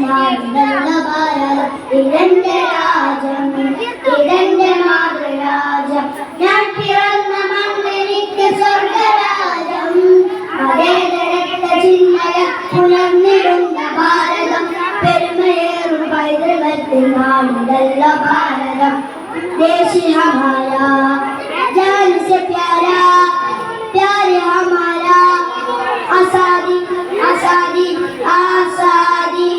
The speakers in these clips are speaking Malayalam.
നാടിനല്ല ഭാരതം ഇതെന്റെ രാജ്യം ഇതെന്റെ മാതൃരാജ്യം ഞാൻ പിറന്ന മണ്ണെനിക്ക് സ്വർഗരാജ്യം മതേതരത്വ ചിന്തയ പുലർന്നിടുന്ന ഭാരതം പെരുമയേറും പൈതൃകത്തിൽ നാടിനല്ല ഭാരതം देश हमारा जान से प्यारा प्यार हमारा आजादी आजादी आजादी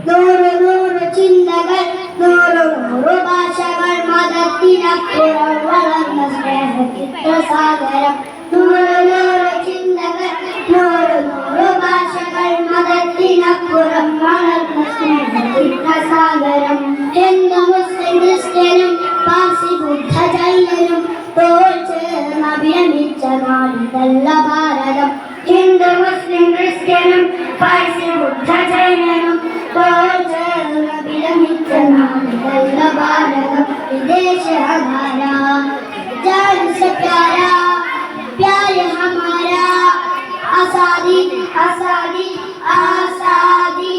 नूറ് നൂറ് ചിന്തകൾ നൂറ് നൂറ് ഭാഷകൾ മതത്തിനപ്പുറം വളർന്ന സ്നേഹത്തിന്റെ സാഗരം നൂറ് നൂറ് ചിന്തകൾ നൂറ് നൂറ് ഭാഷകൾ മതത്തിനപ്പുറം വളർന്ന സ്നേഹത്തിന്റെ സാഗരം ഹിന്ദു മുസ്ലിം ക്രിസ്ത്യനും പാർസി ബുദ്ധ ജൈനനും തോൾ ചേർന്ന് അഭിരമിച്ച നാടിതല്ല ഭാരതം ഹിന്ദു മുസ്ലിം ക്രിസ്ത്യനും പാർസി ബുദ്ധ ജൈനനും തോൾ ചേർന്ന് അഭിരമിച്ച നാടിതല്ല ഭാരതം വിദേശ ഹമാരാ जान से प्यारा प्यार हमारा आजादी आजादी आजादी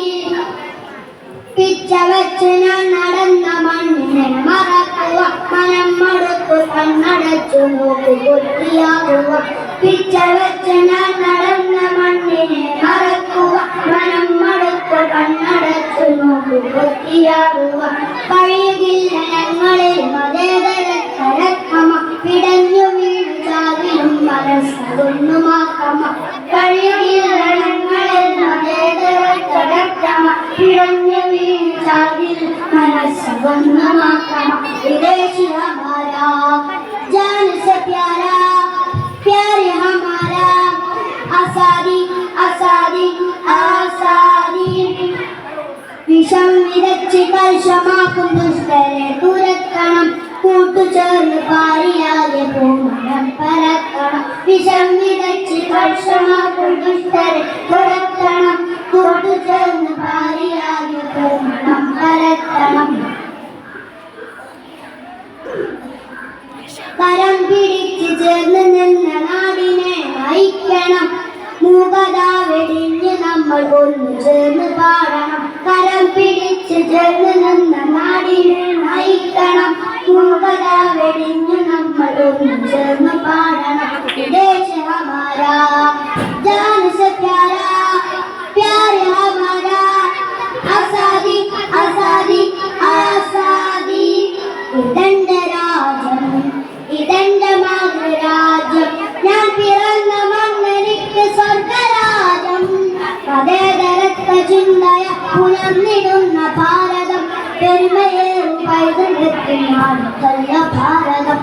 പിച്ചവച്ച് ഞാൻ നടന്ന മണ്ണിനെ മറക്കുക മനം മടുത്തു കണ്ണടച്ചു നോക്കു കൊത്തിയാകുക പിച്ചവച്ച് ഞാൻ നടന്ന മണ്ണിനെ മറക്കുക മനം മടുത്തു കണ്ണടച്ചു നോക്കു കൊത്തിയാകുക കഴിയുകില്ല ഞങ്ങളിൽ മതേതരത്തരക്കമ പിടഞ്ഞു വീണു ചാവിലും മനസ്സൊന്നുമാക്കമ കഴിയുകില്ല ഞങ്ങളിൽ മതേതരത്തരക്കമ പിടഞ്ഞു विदेश हमारा जान से प्यारा प्यार हमारा आजादी आजादी आजादी विषम विरच्छि कलशमाക്കും ദുഷ്ടരെ തുരക്കണം കൂട്ടുചേർന്ന് പാരിയാകെ പൂമരം പരക്കണം വിഷം വിതച്ച് കലശമാക്കും ദുഷ്ടരെ തുരക്കണം കൂട്ടുചേർന്ന് പാരിയാകെ പൂമരം പരക്കണം കരം പിടിച്ച് ചേർന്ന് നിന്ന നാടിനെ നയിക്കണം മൂകത വെടിഞ്ഞ് നമ്മൾ ഒന്നു ചേർന്ന് പാടണം കരം പിടിച്ച് ചേർന്ന് നിന്ന നാടിനെ നയിക്കണം മൂകത വെടിഞ്ഞ് നമ്മൾ ഒന്നു ചേർന്ന് പാടണം ദേശ ഹമാരാ ജാൻ സെ പ്യാരാ പ്യാർ ഹമാരാ ആസാദി ആസാദി ആസാദി ഇതെന്റെ രാജ്യം ഇതെന്റെ മാതൃരാജ്യം ഞാൻ പിറന്ന മണ്ണെനിക്ക് സ്വർഗരാജ്യം മതേതരത്വ ചിന്തയ പുലർന്നിടുന്ന ഭാരതം പെരുമയേറും പൈതൃകത്തിൽ നാടിതല്ല ഭാരതം